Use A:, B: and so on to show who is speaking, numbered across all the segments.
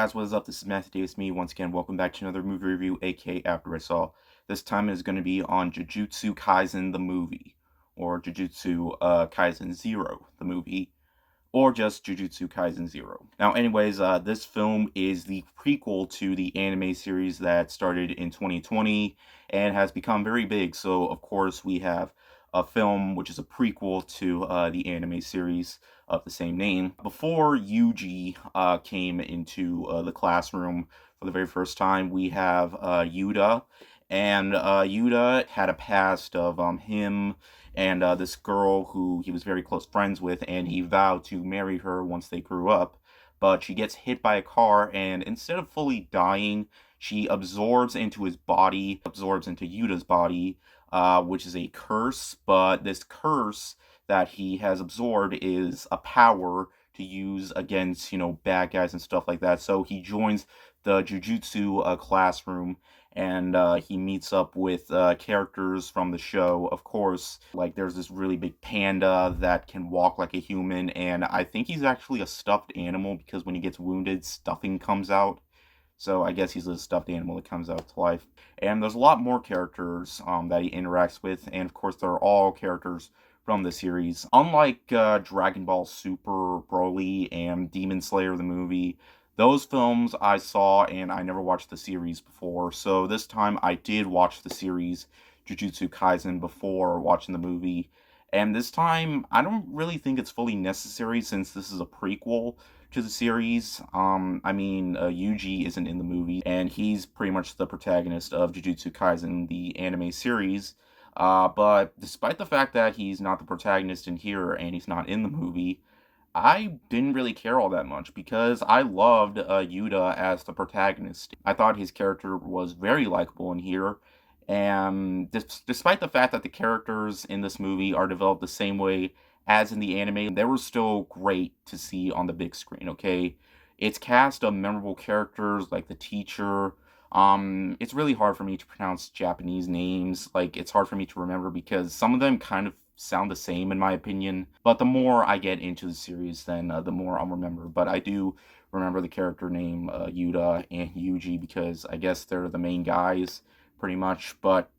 A: guys, what is up? This is Matthew Davis, me once again. Welcome back to another movie review, aka After I Saw. This time is going to be on Jujutsu Kaisen the movie, or Jujutsu Kaisen Zero the movie, or just Jujutsu Kaisen Zero. Now, anyways, this film is the prequel to the anime series that started in 2020 and has become very big. So, of course, we have a film which is a prequel to the anime series of the same name. Before Yuji came into the classroom for the very first time, we have Yuta. And Yuta had a past of him and this girl who he was very close friends with, and he vowed to marry her once they grew up. But she gets hit by a car, and instead of fully dying, she absorbs into his body, absorbs into Yuta's body, which is a curse. But this curse that he has absorbed is a power to use against, bad guys and stuff like that. So he joins the Jujutsu classroom, and he meets up with characters from the show. Of course, like there's this really big panda that can walk like a human, and I think he's actually a stuffed animal because when he gets wounded, stuffing comes out. So I guess he's a stuffed animal that comes out to life. And there's a lot more characters that he interacts with, and of course they're all characters from the series. Unlike Dragon Ball Super, Broly, and Demon Slayer the movie, those films I saw and I never watched the series before. So this time I did watch the series Jujutsu Kaisen before watching the movie. And this time I don't really think it's fully necessary since this is a prequel to the series. Yuji isn't in the movie, and he's pretty much the protagonist of Jujutsu Kaisen, the anime series. But despite the fact that he's not the protagonist in here and he's not in the movie, I didn't really care all that much because I loved Yuta as the protagonist. I thought his character was very likable in here, and despite the fact that the characters in this movie are developed the same way as in the anime, they were still great to see on the big screen, okay? It's cast of memorable characters like the teacher. It's really hard for me to pronounce Japanese names. Like, it's hard for me to remember because some of them kind of sound the same in my opinion. But the more I get into the series, then the more I'll remember. But I do remember the character name Yuta and Yuji because I guess they're the main guys pretty much. But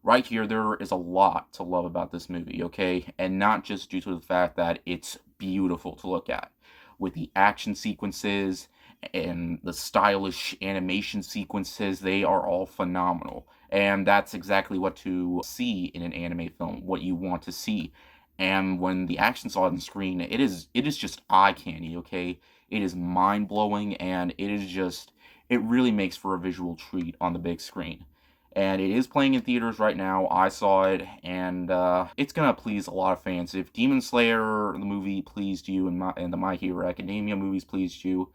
A: right here, there is a lot to love about this movie, okay? And not just due to the fact that it's beautiful to look at. With the action sequences and the stylish animation sequences, they are all phenomenal. And that's exactly what to see in an anime film, what you want to see. And when the action's on screen, it is just eye candy, okay? It is mind blowing, and it really makes for a visual treat on the big screen. And it is playing in theaters right now. I saw it, and it's gonna please a lot of fans. If Demon Slayer the movie pleased you, and the My Hero Academia movies pleased you,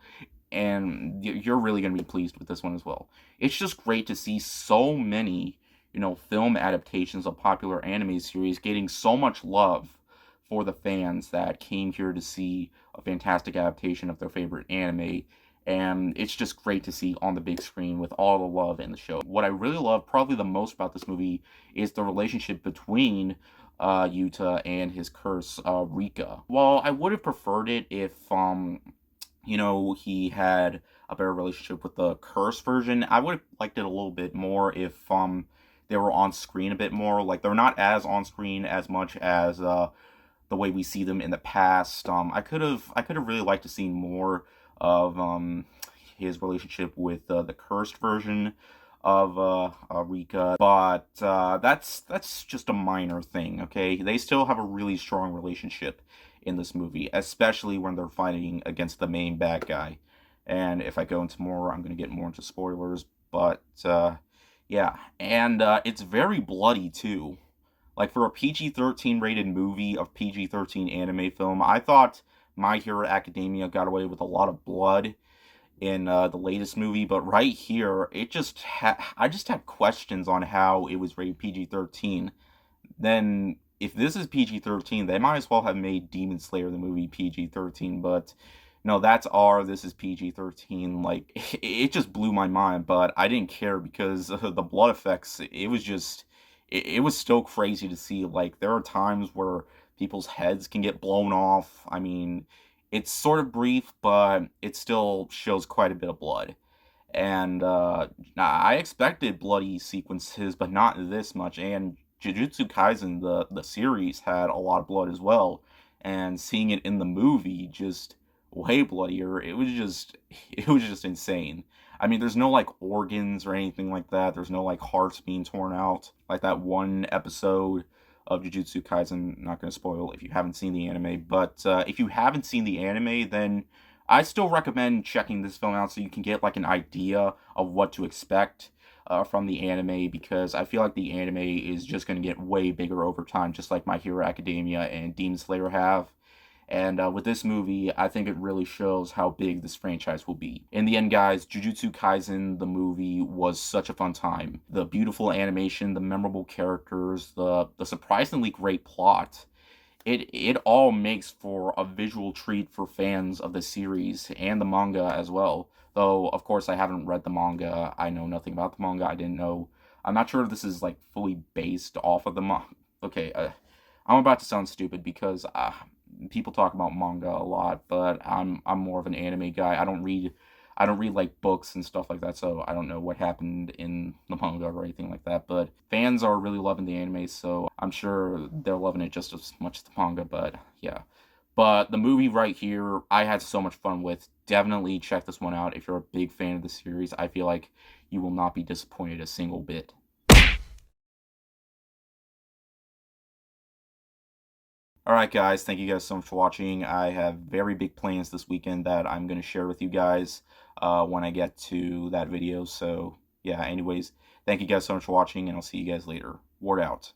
A: and you're really going to be pleased with this one as well. It's just great to see so many, film adaptations of popular anime series getting so much love for the fans that came here to see a fantastic adaptation of their favorite anime. And it's just great to see on the big screen with all the love in the show. What I really love, probably the most about this movie, is the relationship between Yuta and his curse, Rika. Well, I would have preferred it if he had a better relationship with the curse version. I would have liked it a little bit more if they were on screen a bit more. Like, they're not as on screen as much as the way we see them in the past. I could have really liked to see more of his relationship with the cursed version of Rika, but that's just a minor thing, okay? They still have a really strong relationship in this movie, especially when they're fighting against the main bad guy. And if I go into more, I'm going to get more into spoilers, but yeah. And it's very bloody, too. Like, for a PG-13 rated movie of PG-13 anime film, I thought My Hero Academia got away with a lot of blood in the latest movie, but right here, I just had questions on how it was rated PG-13. Then, if this is PG-13, they might as well have made Demon Slayer the movie PG-13, but no, that's R, this is PG-13. Like, it just blew my mind, but I didn't care because the blood effects, it was still crazy to see. Like, there are times where people's heads can get blown off. I mean, It's sort of brief, but it still shows quite a bit of blood. And I expected bloody sequences, but not this much. And Jujutsu Kaisen, the series, had a lot of blood as well. And seeing it in the movie, just way bloodier. It was just insane. I mean, there's no like organs or anything like that. There's no like hearts being torn out like that one episode of Jujutsu Kaisen. Not going to spoil if you haven't seen the anime, but if you haven't seen the anime, then I still recommend checking this film out so you can get like an idea of what to expect from the anime, because I feel like the anime is just going to get way bigger over time, just like My Hero Academia and Demon Slayer have. And with this movie, I think it really shows how big this franchise will be. In the end, guys, Jujutsu Kaisen, the movie, was such a fun time. The beautiful animation, the memorable characters, the surprisingly great plot, it all makes for a visual treat for fans of the series and the manga as well. Though, of course, I haven't read the manga. I know nothing about the manga. I didn't know. I'm not sure if this is like fully based off of the manga. Okay, I'm about to sound stupid because people talk about manga a lot, but I'm more of an anime guy. I don't read like books and stuff like that, so I don't know what happened in the manga or anything like that. But fans are really loving the anime, so I'm sure they're loving it just as much as the manga. But yeah. But the movie right here, I had so much fun with. Definitely check this one out if you're a big fan of the series. I feel like you will not be disappointed a single bit. Alright, guys, thank you guys so much for watching. I have very big plans this weekend that I'm going to share with you guys when I get to that video. So, yeah, anyways, thank you guys so much for watching, and I'll see you guys later. Ward out.